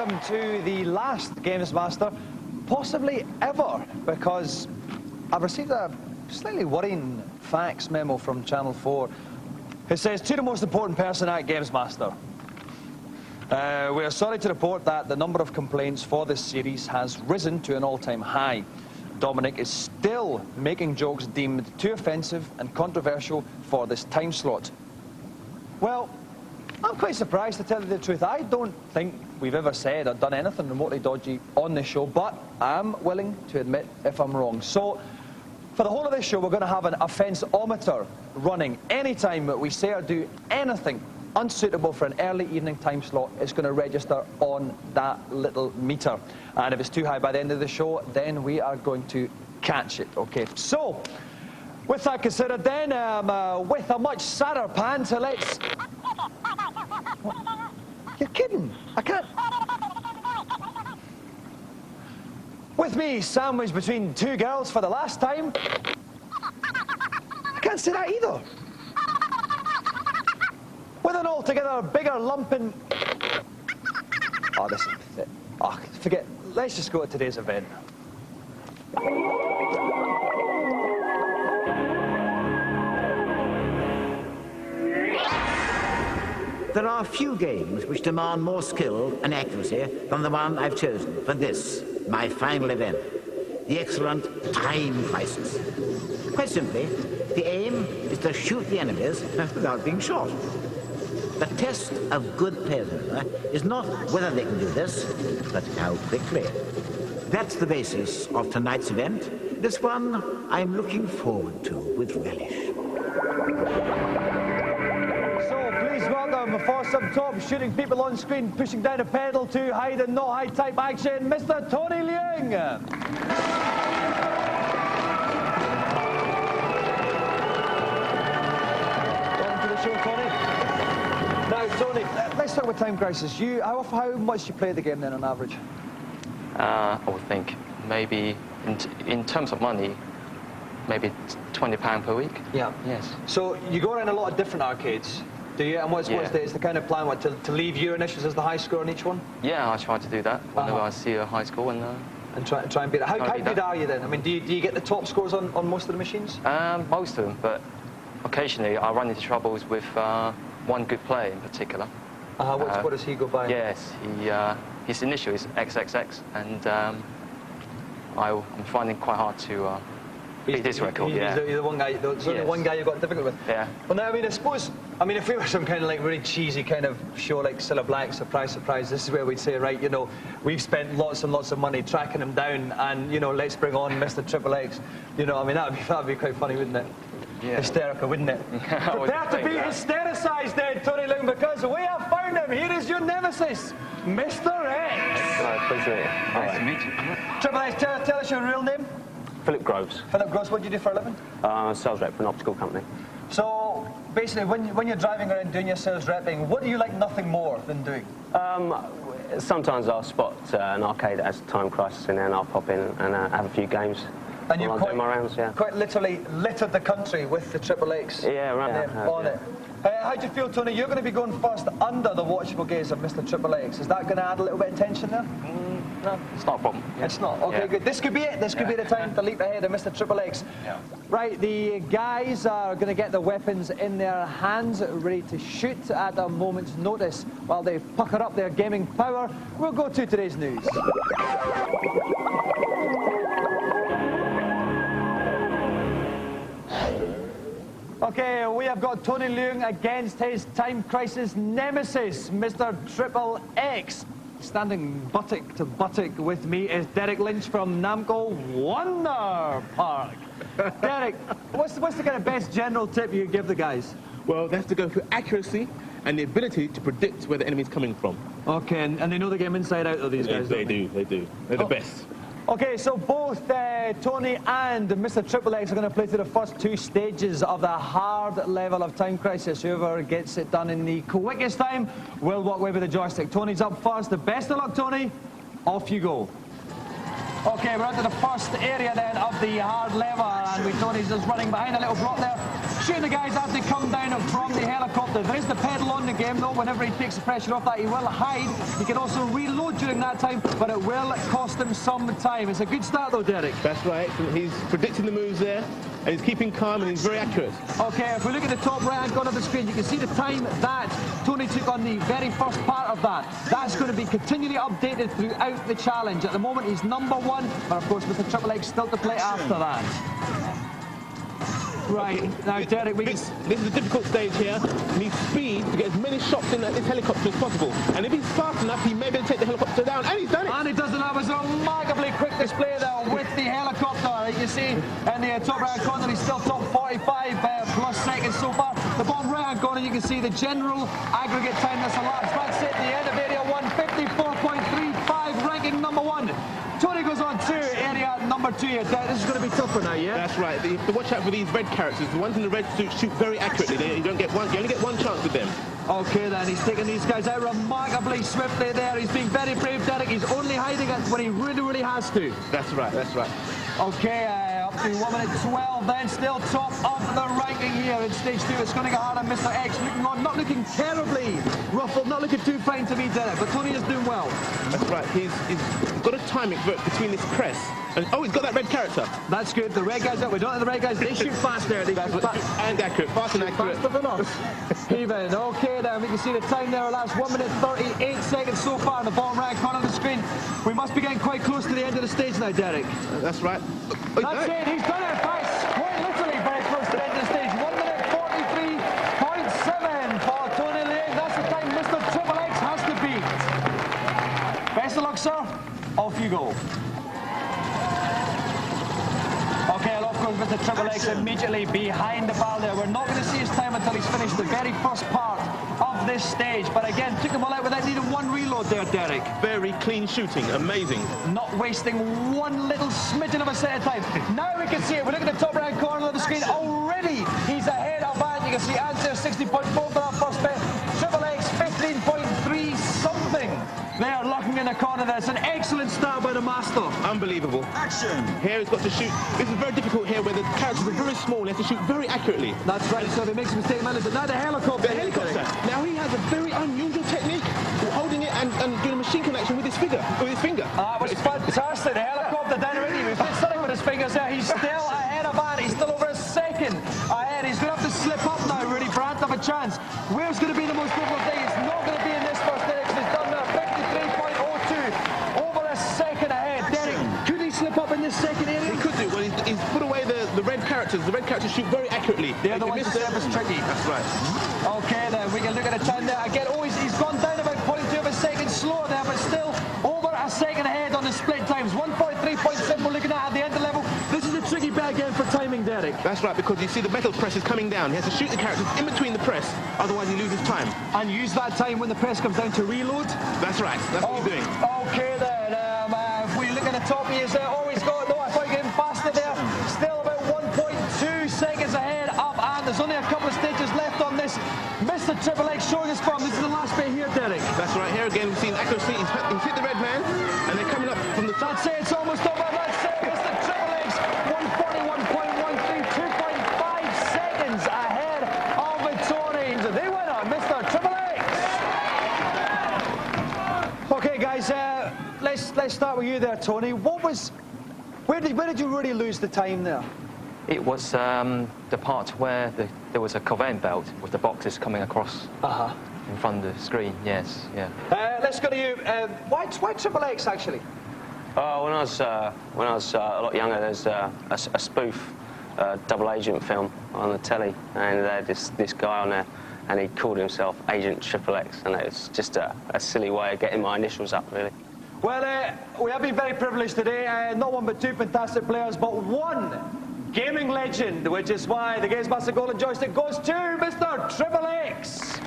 welcome to the last GamesMaster, possibly ever, because I've received a slightly worrying fax memo from Channel 4. It says, to the most important person at GamesMaster, we are sorry to report that the number of complaints for this series has risen to an all-time high. Dominic is still making jokes deemed too offensive and controversial for this time slot. Well, I'm quite surprised, to tell you the truth. I don't think we've ever said or done anything remotely dodgy on this show, but I'm willing to admit if I'm wrong. So, for the whole of this show, we're going to have an offense-ometer running. Anytime that we say or do anything unsuitable for an early evening time slot, it's going to register on that little meter. And if it's too high by the end of the show, then we are going to catch it. Okay, so, with that considered then, with a much sadder pan, so let's... What? You're kidding. I can't... With me, sandwiched between two girls for the last time. I can't say that either. With an altogether bigger lump in... Oh, this is... Oh, forget. Let's just go to today's event. There are few games which demand more skill and accuracy than the one I've chosen for this, my final event, the excellent Time Crisis. Quite simply, the aim is to shoot the enemies without being shot. The test of good players, however, is not whether they can do this, but how quickly. That's the basis of tonight's event, this one I'm looking forward to with relish. Welcome for some top shooting people on screen, pushing down a pedal to hide and not hide type action, Mr. Tony Liung. Welcome to the show, Tony. Now, Tony, let's start with Time Crisis. How much do you play the game then on average? I would think maybe in terms of money, maybe £20 per week. Yeah. Yes. So you go around a lot of different arcades. Do you? And what's the kind of plan? What, to leave your initials as the high score on each one? Yeah, I try to do that whenever I see a high score and try and beat it. How good are you then? I mean, do you get the top scores on most of the machines? Most of them, but occasionally I run into troubles with one good player in particular. What does he go by? Yes, his initial is XXX, and I'm finding it quite hard to beat this record. He's the one guy. There's only one guy you've got difficult with. Yeah. Well, now I mean, I suppose. I mean, if we were some kind of like really cheesy kind of show like Cilla Black, surprise, surprise, this is where we'd say, right, you know, we've spent lots and lots of money tracking him down, and you know, let's bring on Mr. Triple X. You know, I mean, that'd be quite funny, wouldn't it? Yeah. Hysterical, wouldn't it? Prepare to be hystericized then, Tony Liung, because we have found him. Here is your nemesis, Mr. X. Hello, pleased to meet you. Nice to meet you. Triple X, tell us your real name. Phillip Groves. Phillip Groves, what do you do for a living? Sales rep for an optical company. So, basically, when you're driving around doing your sales repping, what do you like nothing more than doing? Sometimes I'll spot an arcade that has Time Crisis in there, and I'll pop in and have a few games. And you've do my rounds, yeah. Quite literally littered the country with the Triple X. Yeah, right on it. How do you feel, Tony? You're going to be going first under the watchful gaze of Mr. Triple X. Is that going to add a little bit of tension there? No, it's not a problem. Yeah. It's not? Okay, good. This could be it. This could be the time to leap ahead of Mr. Triple X. Yeah. Right, the guys are going to get the weapons in their hands, ready to shoot at a moment's notice. While they pucker up their gaming power, we'll go to today's news. Okay, we have got Tony Liung against his Time Crisis nemesis, Mr. Triple X. Standing buttock to buttock with me is Derek Lynch from Namco Wonder Park. Derek, what's the kind of best general tip you give the guys? Well, they have to go for accuracy and the ability to predict where the enemy's coming from. Okay, and they know the game inside out of these guys, They do. They're the best. Okay, so both Tony and Mr. Triple X are going to play through the first two stages of the hard level of Time Crisis. Whoever gets it done in the quickest time will walk away with the joystick. Tony's up first. The best of luck, Tony. Off you go. Okay, we're on to the first area then of the hard level, and Tony's just running behind a little block there. shooting the guys as they come down from the helicopter. There is the pedal on the game, though. Whenever he takes the pressure off that, he will hide. He can also reload during that time, but it will cost him some time. It's a good start, though, Derek. That's right. Excellent. He's predicting the moves there, and he's keeping calm, and he's very accurate. Okay, if we look at the top right-hand corner of the screen, you can see the time that Tony took on the very first part of that. That's going to be continually updated throughout the challenge. At the moment, he's #1, but of course, Mr. Triple X still to play after that. Right, now Derek, This is a difficult stage here. He needs speed to get as many shots in at this helicopter as possible. And if he's fast enough, he may be able to take the helicopter down, and he's done it. And he does it. That was a remarkably quick display there with the helicopter. You can see in the top right corner, he's still top 45 plus seconds so far. The bottom right hand corner, you can see the general aggregate time that's elapsed. That's it, the end of area 1, 54.35, ranking #1. Tony goes on to area #2 here. This is going to be tougher now, yeah? That's right. You have to watch out for these red characters. The ones in the red suit shoot very accurately. You only get one chance with them. Okay then, he's taking these guys out remarkably swiftly there. He's being very brave, Derek. He's only hiding it when he really has to. That's right, that's right. Okay, up to 1:12 then, still top of the ranking here in stage 2. It's going to get hard on Mr. X, looking on, not looking terribly ruffled, not looking too fine to me, Derek, but Tony is doing well. That's right, he's got to time it between this press. And, oh, he's got that red character. That's good, the red guys, we don't have the red guys, they shoot fast there. They shoot fast. And accurate, fast and accurate. Faster than us. Even, okay then, we can see the time there, last 1:38 seconds so far in the bottom right corner of the screen. We must be getting quite close to the end of the stage now, Derek. That's right. That's it, he's done it, guys. Quite literally very close to the end of the stage. 1:43.7 for Tony Liung. That's the time Mr. Triple X has to beat. Best of luck, sir. Off you go. Okay, well, of course, Mr. Triple X immediately behind the bar there. We're not going to see his time until he's finished the very first part of this stage. But again, took him all out without needing one reload there, Derek. Very clean shooting, amazing. Not wasting one little smidgen of a set of time. Now we can see it. We look at the top right corner of the screen. Already he's ahead of that. You can see answer 60.4 for that first bit. Triple X 15.3 something. They're locking in the corner there. It's an excellent start by the master. Unbelievable. Action. Here he's got to shoot. This is very difficult here where the characters are very small. He has to shoot very accurately. That's right. So if he makes a mistake, man, now the helicopter. The helicopter. Now he has a very unusual technique of holding it and doing a machine connection with his finger. That was fantastic. The helicopter down already. He was sitting with his fingers there. He's still ahead of that. He's still over a second ahead. He's going to have to slip up now, really, for Ant to have a chance. Where's going to be the most difficult thing? It's not going to be in this first inning. He's done there. 53.02. Over a second ahead. Derek, could he slip up in this second area? He could do. Well, he's put away the red characters. The red characters shoot very accurately. They're the ones that serve tricky. That's right. Okay, then we can look at the time there. Again, he's gone down about 0.2 of a second slower there, but still over a second ahead on the split times. 1.3.7 we're looking at the end of the level. This is a tricky bit again for timing, Derek. That's right, because you see the metal press is coming down. He has to shoot the characters in between the press, otherwise he loses time. And use that time when the press comes down to reload? That's right, that's what he's doing. Okay then, if we look at the top, he is always got, no, I thought you were getting faster there. Still about 1.2 seconds ahead up, and there's only a couple of stages left on this. Mr. Triple X showing us form. This is the last bit here, Derek. That's right, here again we've seen accuracy. He's hit the red man, and they're coming up from the top. That's it, it's almost over. That's it, Mr. Triple X, 141.13, 2.5 seconds ahead of the Tories. The winner, Mr. Triple X. Okay, guys, let's start with you there, Tony. Where did you really lose the time there? It was the part where there was a conveyor belt with the boxes coming across in front of the screen. Yes, yeah. Let's go to you. Why Triple X actually? When I was a lot younger, there's a spoof double agent film on the telly, and they had this guy on there, and he called himself Agent Triple X, and it was just a silly way of getting my initials up, really. Well, we have been very privileged today. Not one but two fantastic players, but one gaming legend, which is why the GamesMaster Golden Joystick goes to Mr. Triple X.